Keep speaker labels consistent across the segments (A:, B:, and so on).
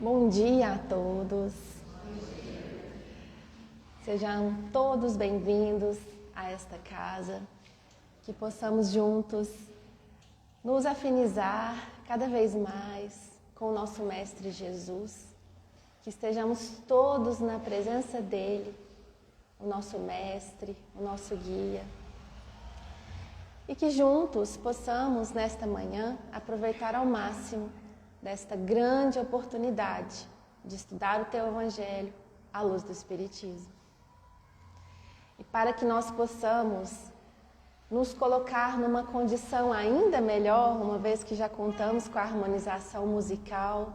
A: Bom dia a todos. Sejam todos bem-vindos a esta casa, que possamos juntos nos afinizar cada vez mais com o nosso Mestre Jesus, que estejamos todos na presença dele, o nosso Mestre, o nosso guia, e que juntos possamos nesta manhã aproveitar ao máximo desta grande oportunidade de estudar o Teu Evangelho à luz do Espiritismo. E para que nós possamos nos colocar numa condição ainda melhor, uma vez que já contamos com a harmonização musical,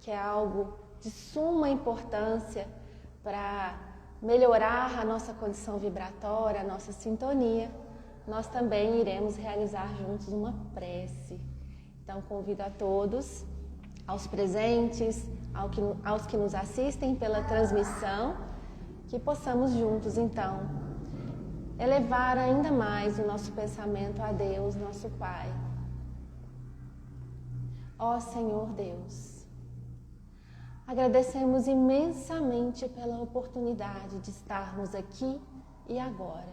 A: que é algo de suma importância para melhorar a nossa condição vibratória, a nossa sintonia, nós também iremos realizar juntos uma prece. Então, convido a todos, aos presentes, aos que nos assistem pela transmissão, que possamos juntos, então, elevar ainda mais o nosso pensamento a Deus, nosso Pai. Ó Senhor Deus, agradecemos imensamente pela oportunidade de estarmos aqui e agora,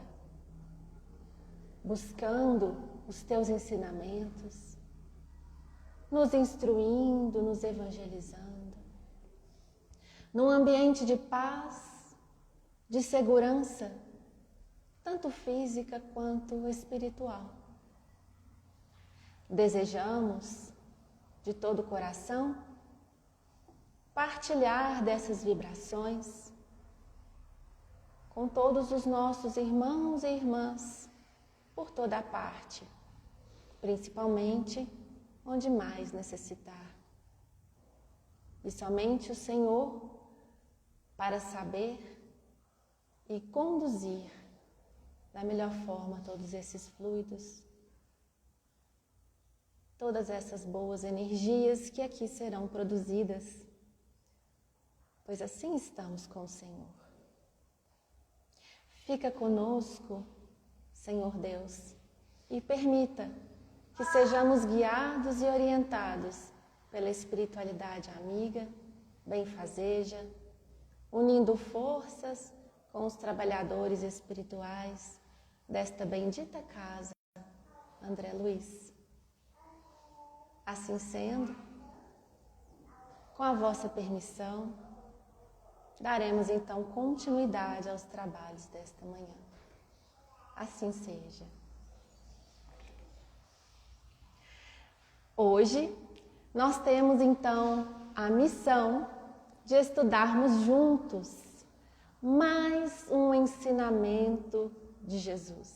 A: buscando os Teus ensinamentos, nos instruindo, nos evangelizando, num ambiente de paz, de segurança, tanto física quanto espiritual. Desejamos, de todo o coração, partilhar dessas vibrações com todos os nossos irmãos e irmãs por toda a parte, principalmente onde mais necessitar. E somente o Senhor para saber e conduzir da melhor forma todos esses fluidos, todas essas boas energias que aqui serão produzidas, pois assim estamos com o Senhor. Fica conosco, Senhor Deus, e permita que sejamos guiados e orientados pela espiritualidade amiga, benfazeja, unindo forças com os trabalhadores espirituais desta bendita casa, André Luiz. Assim sendo, com a vossa permissão, daremos então continuidade aos trabalhos desta manhã. Assim seja. Hoje, nós temos então a missão de estudarmos juntos mais um ensinamento de Jesus.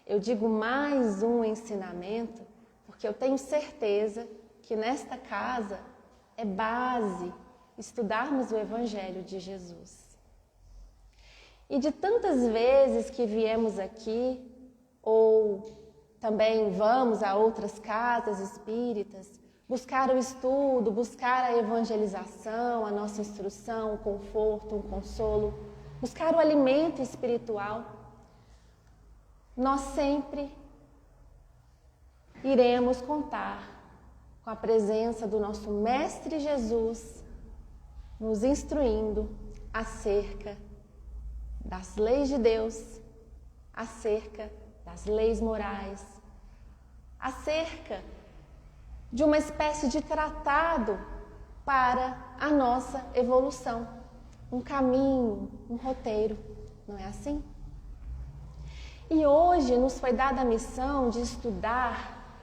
A: Eu digo mais um ensinamento porque eu tenho certeza que nesta casa é base estudarmos o Evangelho de Jesus. E de tantas vezes que viemos aqui, ou também vamos a outras casas espíritas, buscar o estudo, buscar a evangelização, a nossa instrução, o conforto, o consolo, buscar o alimento espiritual, nós sempre iremos contar com a presença do nosso Mestre Jesus, nos instruindo acerca das leis de Deus, acerca das leis morais, acerca de uma espécie de tratado para a nossa evolução, um caminho, um roteiro, não é assim? E hoje nos foi dada a missão de estudar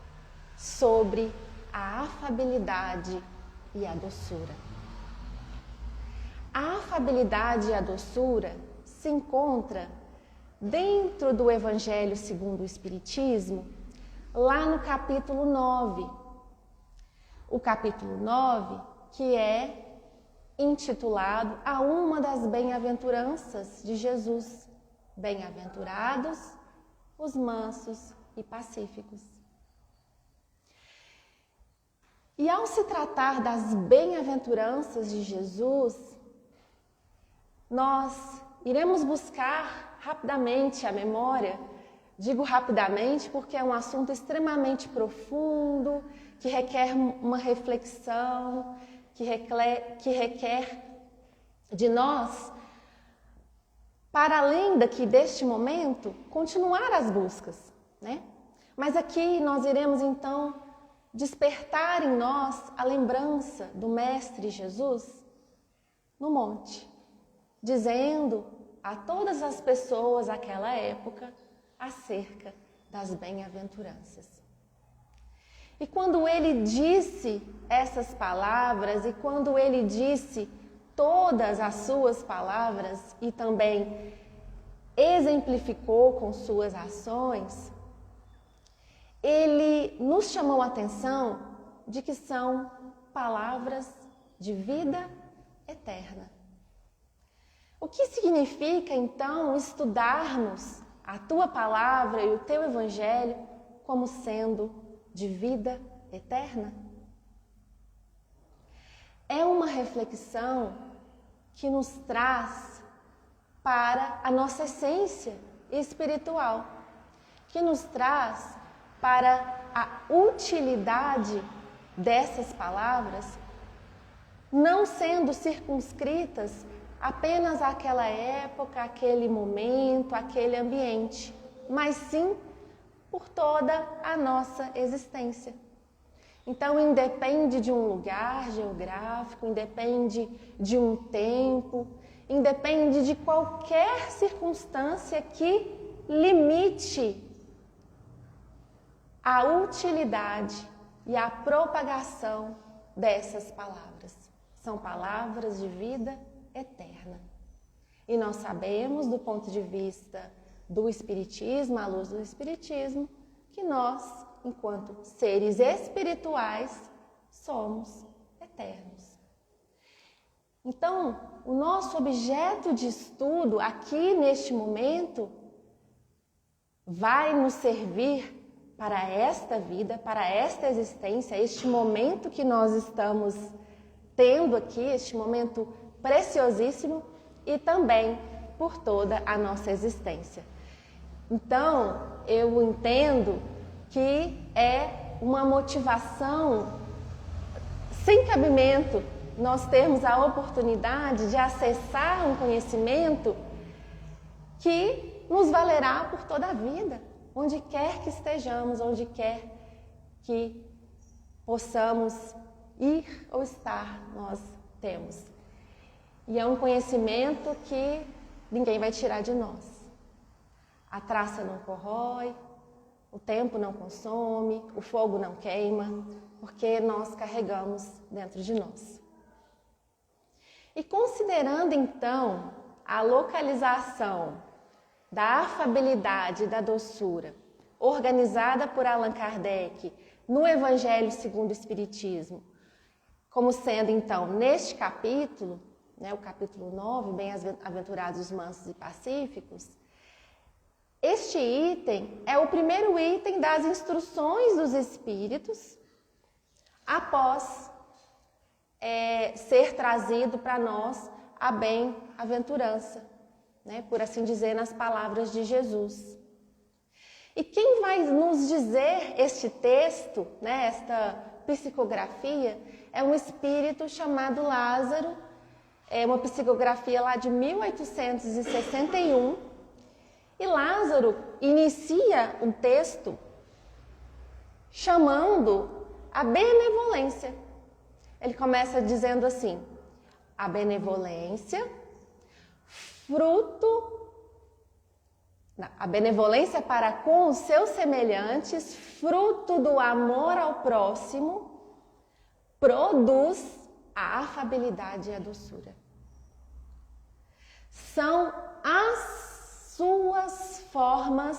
A: sobre a afabilidade e a doçura. A afabilidade e a doçura se encontra dentro do Evangelho segundo o Espiritismo, lá no capítulo 9. O capítulo 9, que é intitulado a uma das bem-aventuranças de Jesus. Bem-aventurados os mansos e pacíficos. E ao se tratar das bem-aventuranças de Jesus, nós iremos buscar rapidamente a memória. Digo rapidamente porque é um assunto extremamente profundo, que requer uma reflexão, que requer de nós, para além deste momento, continuar as buscas, né? Mas aqui nós iremos então despertar em nós a lembrança do Mestre Jesus no monte, dizendo a todas as pessoas daquela época acerca das bem-aventuranças. E quando ele disse essas palavras, e quando ele disse todas as suas palavras e também exemplificou com suas ações, ele nos chamou a atenção de que são palavras de vida eterna. O que significa, então, estudarmos a tua palavra e o teu evangelho como sendo de vida eterna? É uma reflexão que nos traz para a nossa essência espiritual, que nos traz para a utilidade dessas palavras, não sendo circunscritas apenas àquela época, àquele momento, àquele ambiente, mas sim por toda a nossa existência. Então, independe de um lugar geográfico, independe de um tempo, independe de qualquer circunstância que limite a utilidade e a propagação dessas palavras. São palavras de vida eterna. E nós sabemos, do ponto de vista do Espiritismo, à luz do Espiritismo, que nós, enquanto seres espirituais, somos eternos. Então, o nosso objeto de estudo aqui neste momento vai nos servir para esta vida, para esta existência, este momento que nós estamos tendo aqui, este momento preciosíssimo, e também por toda a nossa existência. Então, eu entendo que é uma motivação sem cabimento nós termos a oportunidade de acessar um conhecimento que nos valerá por toda a vida, onde quer que estejamos, onde quer que possamos ir ou estar, nós temos. E é um conhecimento que ninguém vai tirar de nós. A traça não corrói, o tempo não consome, o fogo não queima, porque nós carregamos dentro de nós. E considerando então a localização da afabilidade e da doçura organizada por Allan Kardec no Evangelho segundo o Espiritismo, como sendo então neste capítulo, o capítulo 9, Bem-aventurados os mansos e pacíficos, este item é o primeiro item das instruções dos Espíritos após ser trazido para nós a bem-aventurança, por assim dizer, nas palavras de Jesus. E quem vai nos dizer este texto, esta psicografia, é um espírito chamado Lázaro, é uma psicografia lá de 1861, e Lázaro inicia um texto chamando a benevolência. Ele começa dizendo assim: a benevolência, a benevolência para com os seus semelhantes, fruto do amor ao próximo, produz a afabilidade e a doçura. São as suas formas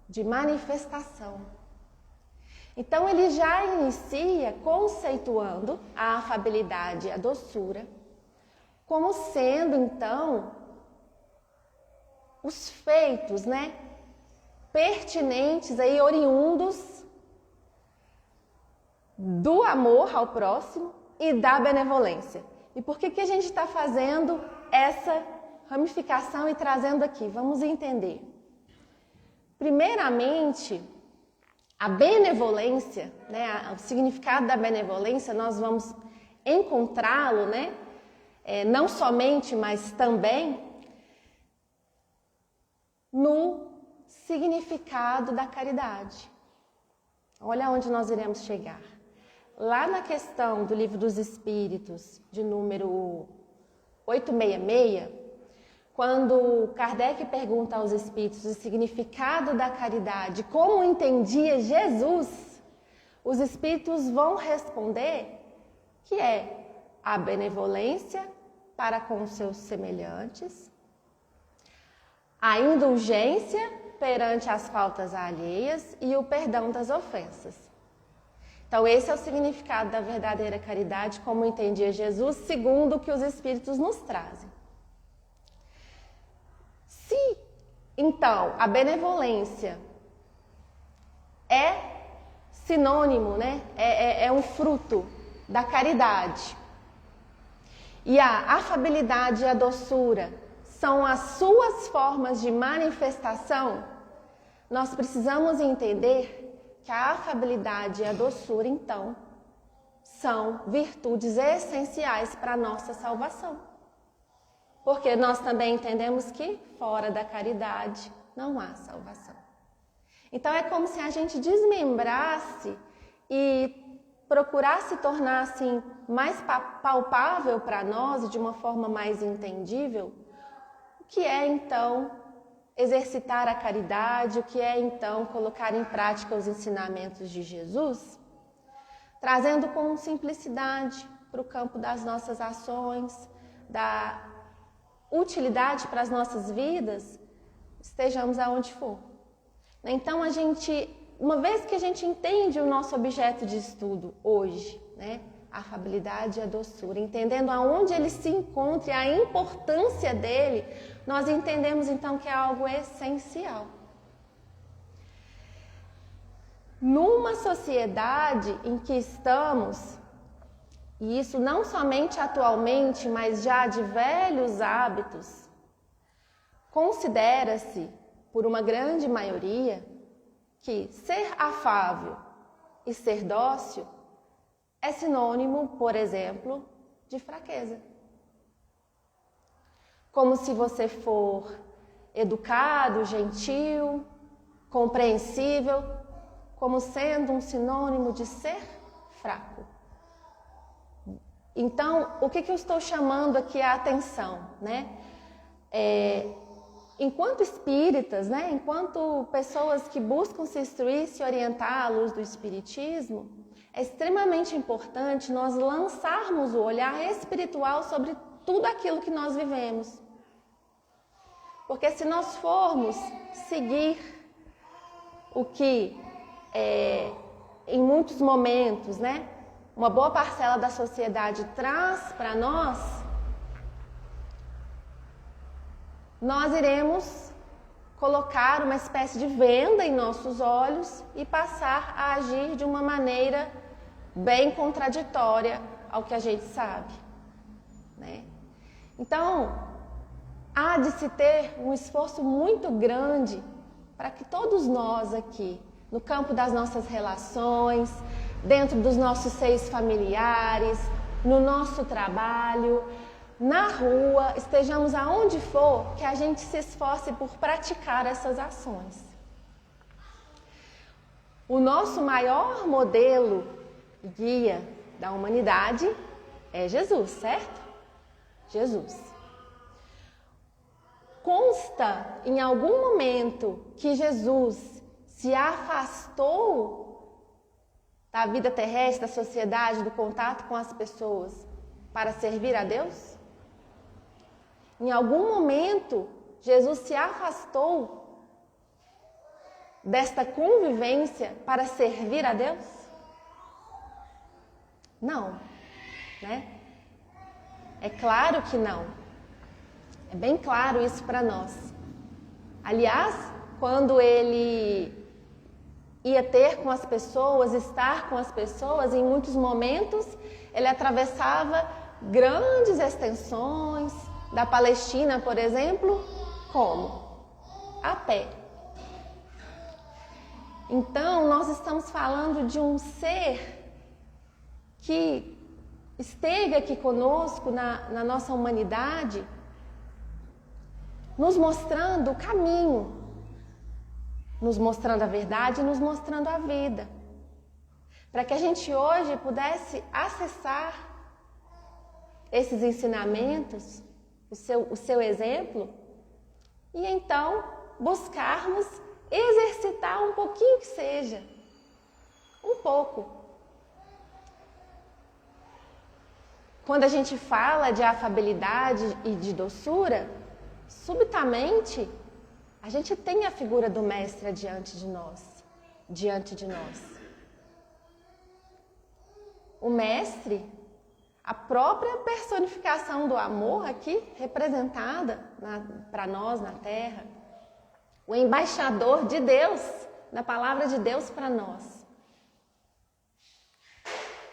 A: de manifestação. Então ele já inicia conceituando a afabilidade e a doçura como sendo então os feitos, pertinentes aí, oriundos do amor ao próximo e da benevolência. E por que a gente está fazendo essa ramificação e trazendo aqui? Vamos entender. Primeiramente, a benevolência, o significado da benevolência, nós vamos encontrá-lo, né? Não somente, mas também no significado da caridade. Olha onde nós iremos chegar. Lá na questão do Livro dos Espíritos, de número 866, quando Kardec pergunta aos Espíritos o significado da caridade, como entendia Jesus, os Espíritos vão responder que é a benevolência para com os seus semelhantes, a indulgência perante as faltas alheias e o perdão das ofensas. Então, esse é o significado da verdadeira caridade, como entendia Jesus, segundo o que os Espíritos nos trazem. Se, então, a benevolência é sinônimo, né? É um fruto da caridade, e a afabilidade e a doçura são as suas formas de manifestação, nós precisamos entender que a afabilidade e a doçura, então, são virtudes essenciais para a nossa salvação. Porque nós também entendemos que fora da caridade não há salvação. Então é como se a gente desmembrasse e procurasse tornar assim mais palpável para nós e de uma forma mais entendível o que é então exercitar a caridade, o que é então colocar em prática os ensinamentos de Jesus, trazendo com simplicidade para o campo das nossas ações, da utilidade para as nossas vidas, estejamos aonde for. Então a gente, uma vez que a gente entende o nosso objeto de estudo hoje, né, a afabilidade e a doçura, entendendo aonde ele se encontra e a importância dele, nós entendemos então que é algo essencial. Numa sociedade em que estamos, e isso não somente atualmente, mas já de velhos hábitos, considera-se, por uma grande maioria, que ser afável e ser dócil é sinônimo, por exemplo, de fraqueza. Como se você for educado, gentil, compreensível, como sendo um sinônimo de ser fraco. Então, o que eu estou chamando aqui a atenção, né? Enquanto espíritas, né? Enquanto pessoas que buscam se instruir, se orientar à luz do espiritismo, é extremamente importante nós lançarmos o olhar espiritual sobre tudo aquilo que nós vivemos. Porque se nós formos seguir o que, em muitos momentos, né, uma boa parcela da sociedade traz para nós iremos colocar uma espécie de venda em nossos olhos e passar a agir de uma maneira bem contraditória ao que a gente sabe, né? Então, há de se ter um esforço muito grande para que todos nós aqui, no campo das nossas relações, dentro dos nossos seios familiares, no nosso trabalho, na rua, estejamos aonde for, que a gente se esforce por praticar essas ações. O nosso maior modelo guia da humanidade é Jesus, certo? Jesus. Consta em algum momento que Jesus se afastou da vida terrestre, da sociedade, do contato com as pessoas para servir a Deus? Em algum momento, Jesus se afastou desta convivência para servir a Deus? Não, né? É claro que não. É bem claro isso para nós. Aliás, quando ele ia ter com as pessoas, estar com as pessoas, em muitos momentos, ele atravessava grandes extensões da Palestina, por exemplo, como? A pé. Então, nós estamos falando de um ser que esteve aqui conosco na nossa humanidade, nos mostrando o caminho, nos mostrando a verdade e nos mostrando a vida, para que a gente hoje pudesse acessar esses ensinamentos, o seu exemplo, e então buscarmos exercitar um pouquinho que seja, um pouco. Quando a gente fala de afabilidade e de doçura, subitamente a gente tem a figura do mestre diante de nós. O mestre, a própria personificação do amor aqui representada para nós na Terra, o embaixador de Deus, da palavra de Deus para nós.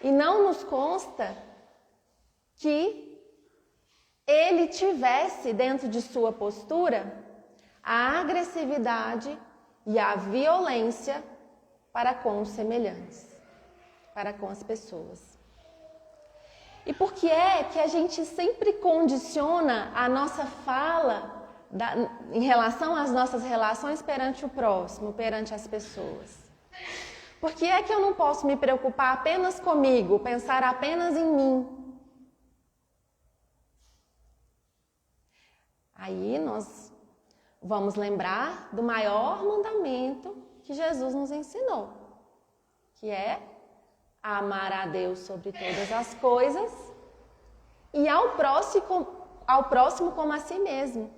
A: E não nos consta que ele tivesse dentro de sua postura a agressividade e a violência para com os semelhantes, para com as pessoas. E por que é que a gente sempre condiciona a nossa fala em relação às nossas relações perante o próximo, perante as pessoas? Por que é que eu não posso me preocupar apenas comigo, pensar apenas em mim? Aí nós vamos lembrar do maior mandamento que Jesus nos ensinou, que é amar a Deus sobre todas as coisas e ao próximo como a si mesmo.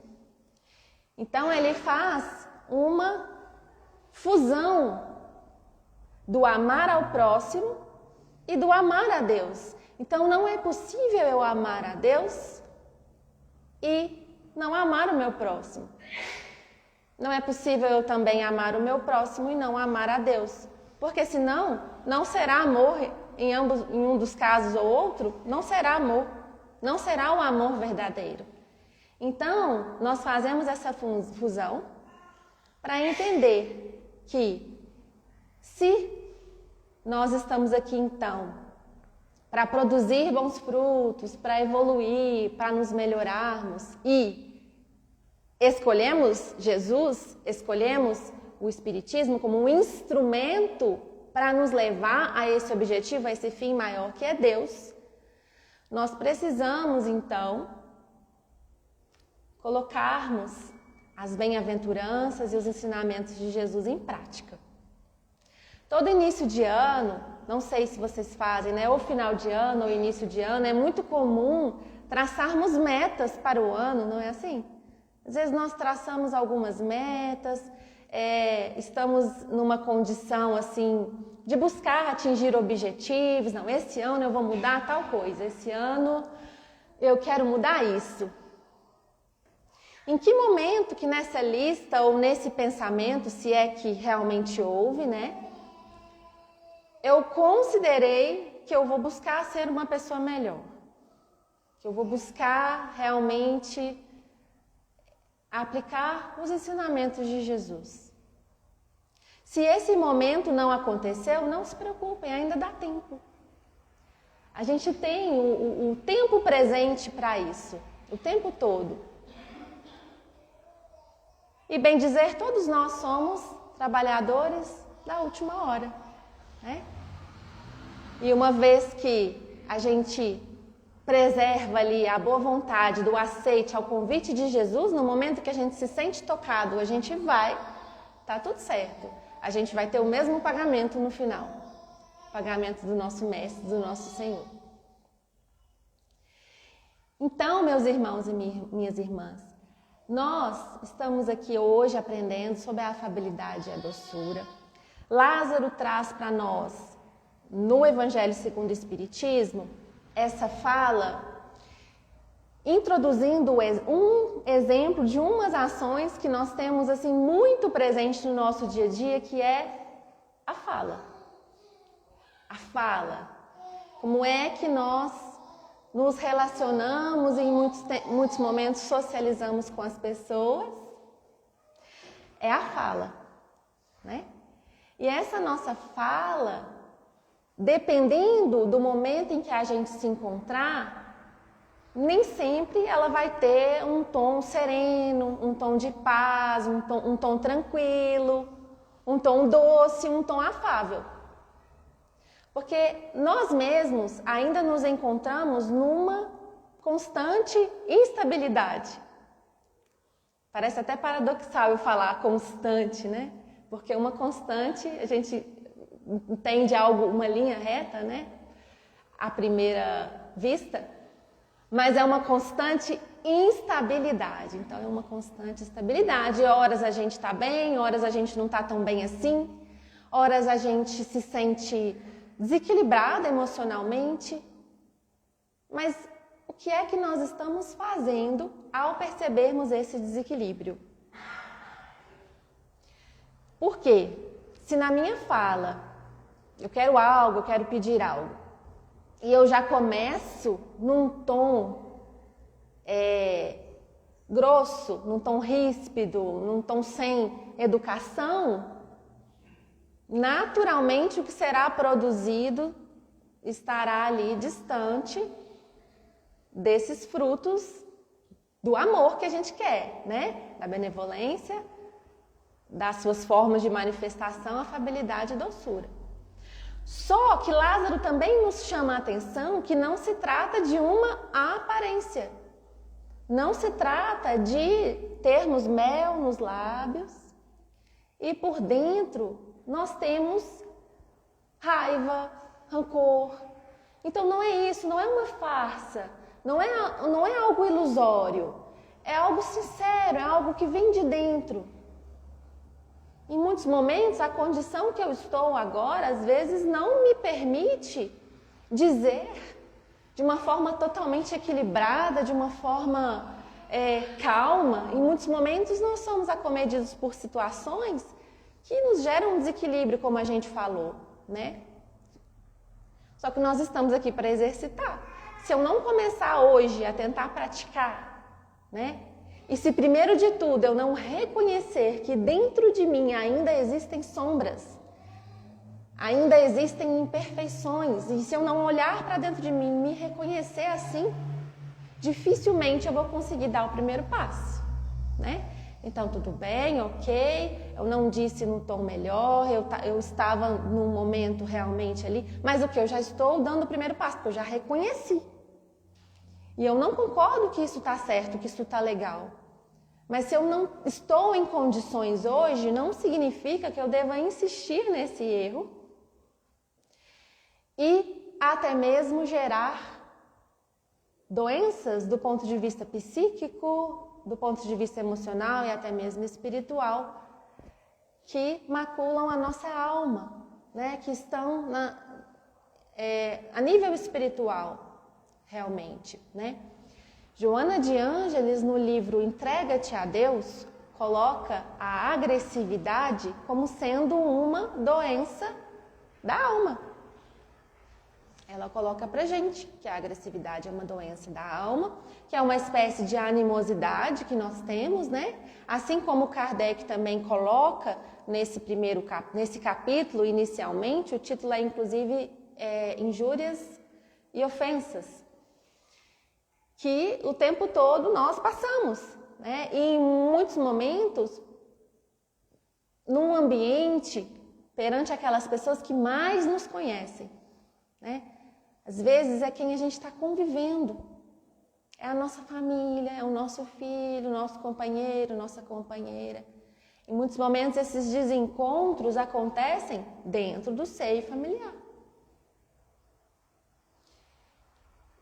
A: Então ele faz uma fusão do amar ao próximo e do amar a Deus. Então não é possível eu amar a Deus e não amar o meu próximo. Não é possível eu também amar o meu próximo e não amar a Deus. Porque senão, não será amor em um dos casos ou outro, não será amor. Não será o amor verdadeiro. Então, nós fazemos essa fusão para entender que se nós estamos aqui então para produzir bons frutos, para evoluir, para nos melhorarmos e escolhemos Jesus, escolhemos o Espiritismo como um instrumento para nos levar a esse objetivo, a esse fim maior que é Deus, nós precisamos então colocarmos as bem-aventuranças e os ensinamentos de Jesus em prática. Todo início de ano, não sei se vocês fazem, né? Ou final de ano ou início de ano, é muito comum traçarmos metas para o ano, não é assim? Às vezes nós traçamos algumas metas, estamos numa condição assim de buscar atingir objetivos. Não, esse ano eu vou mudar tal coisa, esse ano eu quero mudar isso. Em que momento que nessa lista ou nesse pensamento, se é que realmente houve, né? Eu considerei que eu vou buscar ser uma pessoa melhor, que eu vou buscar realmente aplicar os ensinamentos de Jesus. Se esse momento não aconteceu, não se preocupem, ainda dá tempo. A gente tem o tempo presente para isso, o tempo todo. E bem dizer, todos nós somos trabalhadores da última hora, né? E uma vez que a gente preserva ali a boa vontade do aceite ao convite de Jesus, no momento que a gente se sente tocado, a gente vai, tá tudo certo. A gente vai ter o mesmo pagamento no final. Pagamento do nosso Mestre, do nosso Senhor. Então, meus irmãos e minhas irmãs, nós estamos aqui hoje aprendendo sobre a afabilidade e a doçura. Lázaro traz para nós, no Evangelho segundo o Espiritismo, essa fala, introduzindo um exemplo de umas ações que nós temos assim muito presente no nosso dia a dia, que é a fala. A fala. Como é que nós nos relacionamos e em muitos momentos socializamos com as pessoas? É a fala, né? E essa nossa fala dependendo do momento em que a gente se encontrar, nem sempre ela vai ter um tom sereno, um tom de paz, um tom tranquilo, um tom doce, um tom afável. Porque nós mesmos ainda nos encontramos numa constante instabilidade. Parece até paradoxal eu falar constante, né? Porque uma constante, a gente entende algo, uma linha reta, né? À primeira vista, mas é uma constante instabilidade. Então, é uma constante estabilidade. Horas a gente está bem, horas a gente não está tão bem assim, horas a gente se sente desequilibrada emocionalmente. Mas o que é que nós estamos fazendo ao percebermos esse desequilíbrio? Por quê? Se na minha fala eu quero algo, eu quero pedir algo, e eu já começo num tom grosso, num tom ríspido, num tom sem educação, naturalmente o que será produzido estará ali distante desses frutos do amor que a gente quer, né? Da benevolência, das suas formas de manifestação, afabilidade e doçura. Só que Lázaro também nos chama a atenção que não se trata de uma aparência. Não se trata de termos mel nos lábios e por dentro nós temos raiva, rancor. Então não é isso, não é uma farsa, não é algo ilusório, é algo sincero, é algo que vem de dentro. Em muitos momentos, a condição que eu estou agora, às vezes, não me permite dizer de uma forma totalmente equilibrada, de uma forma calma. Em muitos momentos, nós somos acometidos por situações que nos geram um desequilíbrio, como a gente falou, né? Só que nós estamos aqui para exercitar. Se eu não começar hoje a tentar praticar, né? E se primeiro de tudo eu não reconhecer que dentro de mim ainda existem sombras, ainda existem imperfeições, e se eu não olhar para dentro de mim, me reconhecer assim, dificilmente eu vou conseguir dar o primeiro passo, né? Então tudo bem, ok, eu não disse no tom melhor, eu estava num momento realmente ali, mas o que? Eu já estou dando o primeiro passo, porque eu já reconheci. E eu não concordo que isso está certo, que isso está legal. Mas se eu não estou em condições hoje, não significa que eu deva insistir nesse erro e até mesmo gerar doenças do ponto de vista psíquico, do ponto de vista emocional e até mesmo espiritual, que maculam a nossa alma, né? Que estão a nível espiritual. Realmente, né? Joana de Ângeles, no livro Entrega-te a Deus, coloca a agressividade como sendo uma doença da alma. Ela coloca pra gente que a agressividade é uma doença da alma, que é uma espécie de animosidade que nós temos, né? Assim como Kardec também coloca nesse capítulo, inicialmente, o título é inclusive Injúrias e Ofensas, que o tempo todo nós passamos, né? E em muitos momentos, num ambiente, perante aquelas pessoas que mais nos conhecem, né? Às vezes é quem a gente está convivendo, é a nossa família, é o nosso filho, o nosso companheiro, nossa companheira. Em muitos momentos esses desencontros acontecem dentro do seio familiar.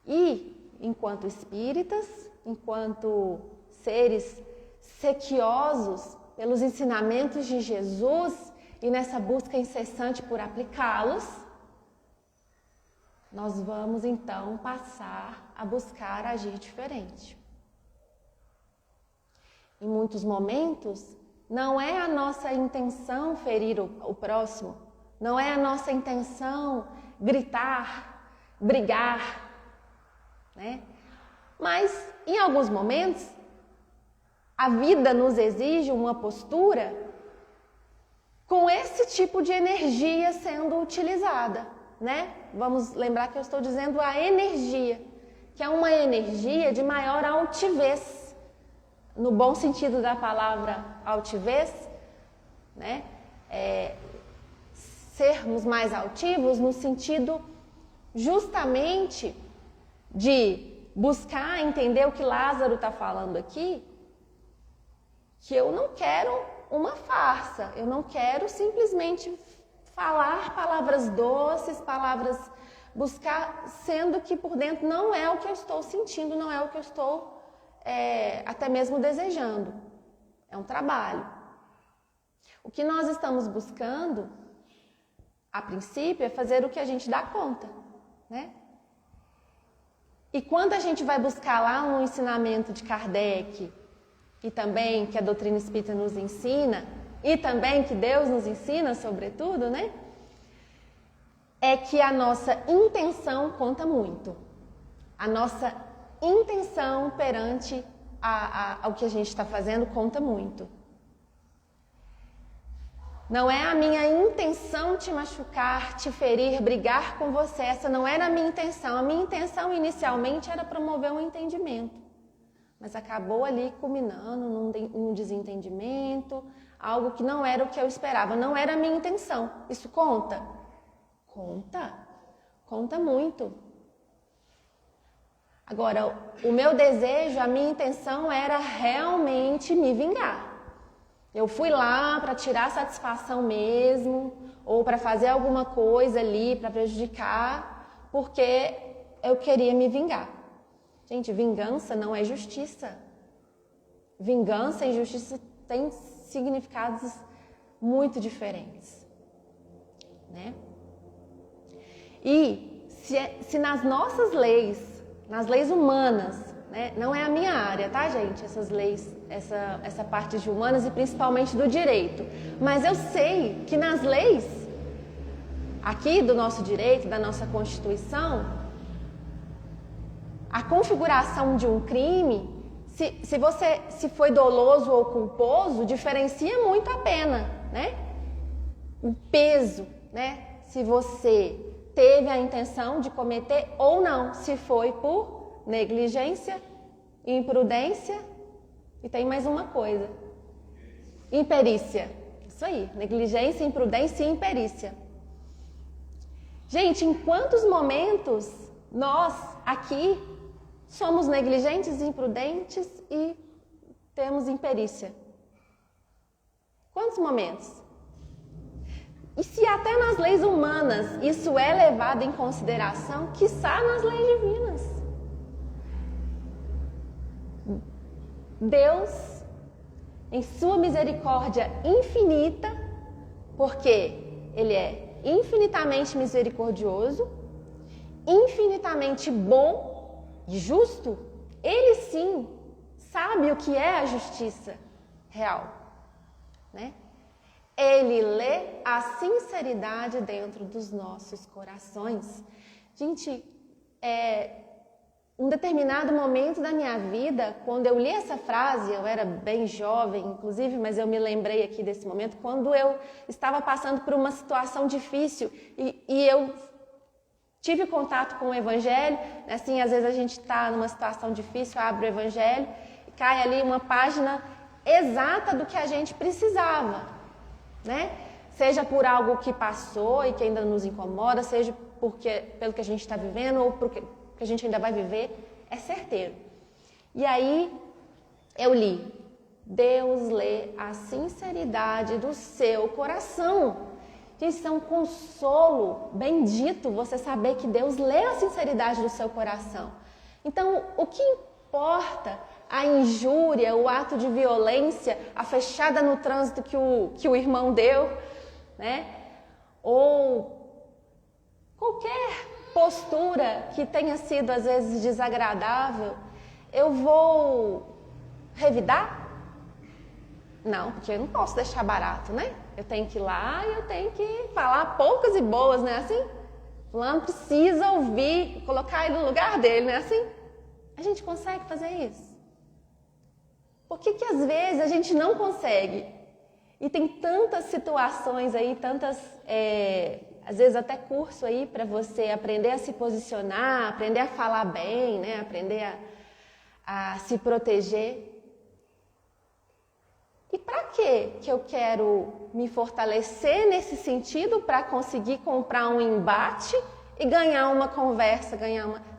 A: E enquanto espíritas, enquanto seres sequiosos pelos ensinamentos de Jesus e nessa busca incessante por aplicá-los, nós vamos então passar a buscar agir diferente. Em muitos momentos, não é a nossa intenção ferir o próximo, não é a nossa intenção gritar, brigar, né? Mas, em alguns momentos, a vida nos exige uma postura com esse tipo de energia sendo utilizada. né? Vamos lembrar que eu estou dizendo a energia, que é uma energia de maior altivez, no bom sentido da palavra altivez, né? Sermos mais altivos no sentido justamente de buscar entender o que Lázaro está falando aqui, que eu não quero uma farsa, eu não quero simplesmente falar palavras doces, palavras buscar, sendo que por dentro não é o que eu estou sentindo, não é o que eu estou até mesmo desejando. É um trabalho. O que nós estamos buscando, a princípio, é fazer o que a gente dá conta, né? E quando a gente vai buscar lá um ensinamento de Kardec, e também que a doutrina espírita nos ensina, e também que Deus nos ensina, sobretudo, né? É que a nossa intenção conta muito. A nossa intenção perante ao que a gente está fazendo conta muito. Não é a minha intenção te machucar, te ferir, brigar com você. Essa não era a minha intenção. A minha intenção inicialmente era promover um entendimento. Mas acabou ali culminando num desentendimento, algo que não era o que eu esperava. Não era a minha intenção. Isso conta? Conta. Conta muito. Agora, o meu desejo, a minha intenção era realmente me vingar. Eu fui lá para tirar satisfação mesmo, ou para fazer alguma coisa ali para prejudicar, porque eu queria me vingar. Gente, vingança não é justiça. Vingança e justiça têm significados muito diferentes, né? E se nas nossas leis, nas leis humanas, né? Não é a minha área, tá, gente? Essas leis, essa parte de humanas e principalmente do direito. Mas eu sei que nas leis aqui do nosso direito, da nossa Constituição, a configuração de um crime, se foi doloso ou culposo, diferencia muito a pena, né? O peso, né? Se você teve a intenção de cometer ou não, se foi por negligência, imprudência e tem mais uma coisa, imperícia. Isso aí, negligência, imprudência e imperícia. Gente, em quantos momentos nós aqui somos negligentes, imprudentes e temos imperícia? Quantos momentos? E se até nas leis humanas isso é levado em consideração, quiçá nas leis divinas. Deus, em sua misericórdia infinita, porque Ele é infinitamente misericordioso, infinitamente bom e justo, Ele sim sabe o que é a justiça real, né? Ele lê a sinceridade dentro dos nossos corações. Gente, um determinado momento da minha vida, quando eu li essa frase, eu era bem jovem, inclusive, mas eu me lembrei aqui desse momento, quando eu estava passando por uma situação difícil e eu tive contato com o Evangelho, assim, às vezes a gente está numa situação difícil, abre o Evangelho e cai ali uma página exata do que a gente precisava, né? Seja por algo que passou e que ainda nos incomoda, seja pelo que a gente está vivendo ou porque que a gente ainda vai viver, é certeiro. E aí eu li, Deus lê a sinceridade do seu coração. Gente, isso é um consolo bendito você saber que Deus lê a sinceridade do seu coração. Então, o que importa a injúria, o ato de violência, a fechada no trânsito que o irmão deu, né? Ou qualquer postura que tenha sido às vezes desagradável, eu vou revidar? Não, porque eu não posso deixar barato, né? Eu tenho que ir lá e eu tenho que falar poucas e boas, não é assim? Fulano precisa ouvir, colocar ele no lugar dele, não é assim? A gente consegue fazer isso? Por que às vezes a gente não consegue? E tem tantas situações aí, às vezes até curso aí para você aprender a se posicionar, aprender a falar bem, né? Aprender a se proteger. E para que eu quero me fortalecer nesse sentido para conseguir comprar um embate e ganhar uma conversa,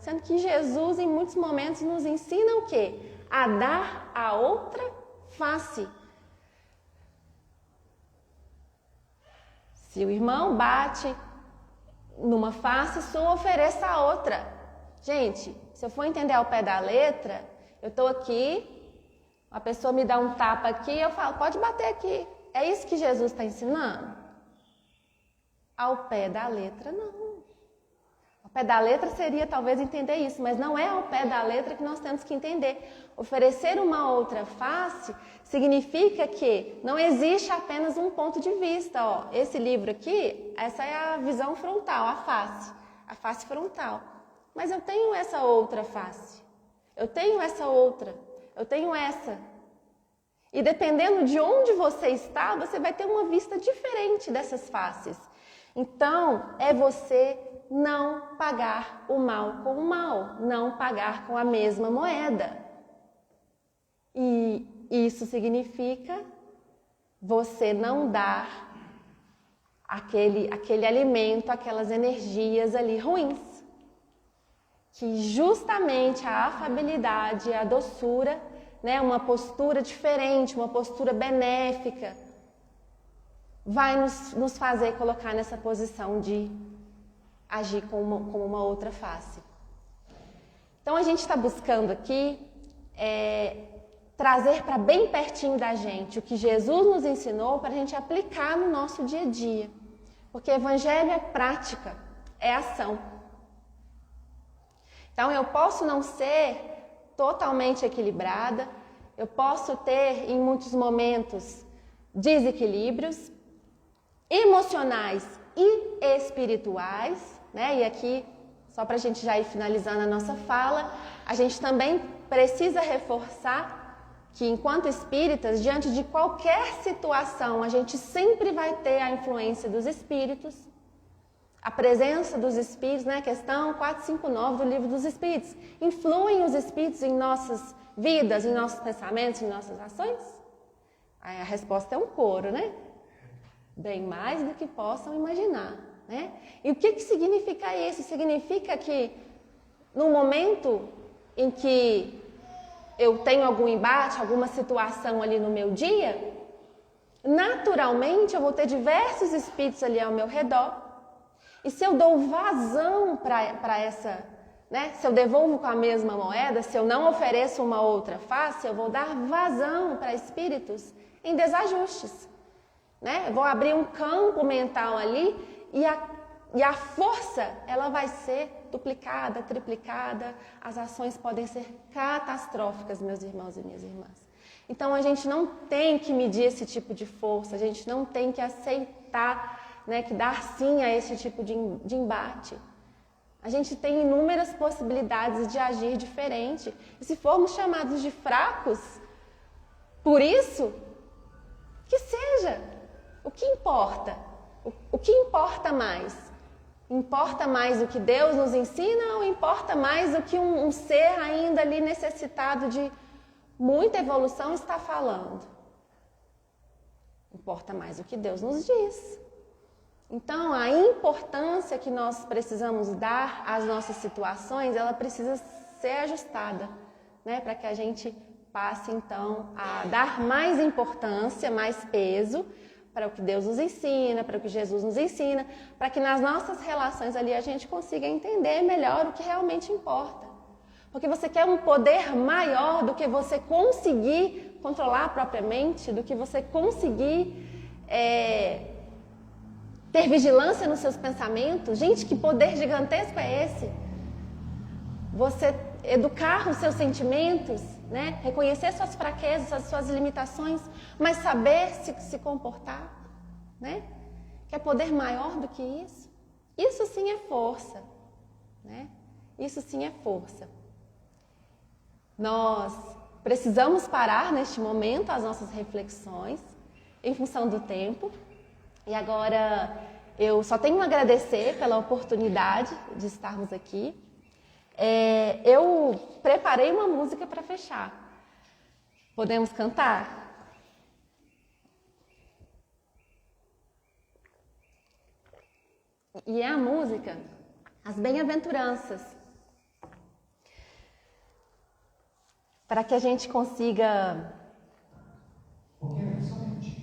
A: sendo que Jesus em muitos momentos nos ensina o quê? A dar a outra face. Se o irmão bate numa face sua, ofereça a outra. Gente, se eu for entender ao pé da letra, eu estou aqui, a pessoa me dá um tapa aqui, eu falo, pode bater aqui. É isso que Jesus está ensinando? Ao pé da letra, não. Ao pé da letra seria talvez entender isso, mas não é ao pé da letra que nós temos que entender. Oferecer uma outra face significa que não existe apenas um ponto de vista. Ó, esse livro aqui, essa é a visão frontal, a face frontal. Mas eu tenho essa outra face, eu tenho essa outra. Eu tenho essa. E dependendo de onde você está, você vai ter uma vista diferente dessas faces. Então, é você não pagar o mal com o mal, não pagar com a mesma moeda. E isso significa você não dar aquele alimento, aquelas energias ali ruins. Que justamente a afabilidade, a doçura, né, uma postura diferente, uma postura benéfica, vai nos fazer colocar nessa posição de agir como uma outra face. Então a gente está buscando aqui trazer para bem pertinho da gente o que Jesus nos ensinou para a gente aplicar no nosso dia a dia. Porque evangelho é prática, é ação. Então, eu posso não ser totalmente equilibrada, eu posso ter, em muitos momentos, desequilíbrios emocionais e espirituais, né? E aqui, só para a gente já ir finalizando a nossa fala, a gente também precisa reforçar que, enquanto espíritas, diante de qualquer situação, a gente sempre vai ter a influência dos espíritos, a presença dos espíritos, né? Questão 459 do Livro dos Espíritos. Influem os espíritos em nossas vidas, em nossos pensamentos, em nossas ações? Aí a resposta é um coro, né? Bem mais do que possam imaginar, né? E o que significa isso? Significa que no momento em que eu tenho algum embate, alguma situação ali no meu dia, naturalmente eu vou ter diversos espíritos ali ao meu redor. E se eu dou vazão para essa, né? Se eu devolvo com a mesma moeda, se eu não ofereço uma outra face, eu vou dar vazão para espíritos em desajustes, né? Eu vou abrir um campo mental ali e a força, ela vai ser duplicada, triplicada, as ações podem ser catastróficas, meus irmãos e minhas irmãs. Então a gente não tem que medir esse tipo de força, a gente não tem que aceitar, né, que dar sim a esse tipo de embate. A gente tem inúmeras possibilidades de agir diferente. E se formos chamados de fracos, por isso, que seja. O que importa? O que importa mais? Importa mais o que Deus nos ensina ou importa mais o que um ser ainda ali necessitado de muita evolução está falando? Importa mais o que Deus nos diz. Então, a importância que nós precisamos dar às nossas situações, ela precisa ser ajustada, né? Para que a gente passe, então, a dar mais importância, mais peso para o que Deus nos ensina, para o que Jesus nos ensina, para que nas nossas relações ali a gente consiga entender melhor o que realmente importa. Porque você quer um poder maior do que você conseguir controlar a própria mente, do que você conseguir ter vigilância nos seus pensamentos. Gente, que poder gigantesco é esse? Você educar os seus sentimentos, né? Reconhecer suas fraquezas, as suas limitações, mas saber se comportar, né? Quer poder maior do que isso? Isso sim é força, né? Isso sim é força. Nós precisamos parar neste momento as nossas reflexões em função do tempo. E agora Eu só tenho a agradecer pela oportunidade de estarmos aqui. Eu preparei uma música para fechar. Podemos cantar? E é a música As Bem-aventuranças. Para que a gente consiga...
B: Qualquer um, somente.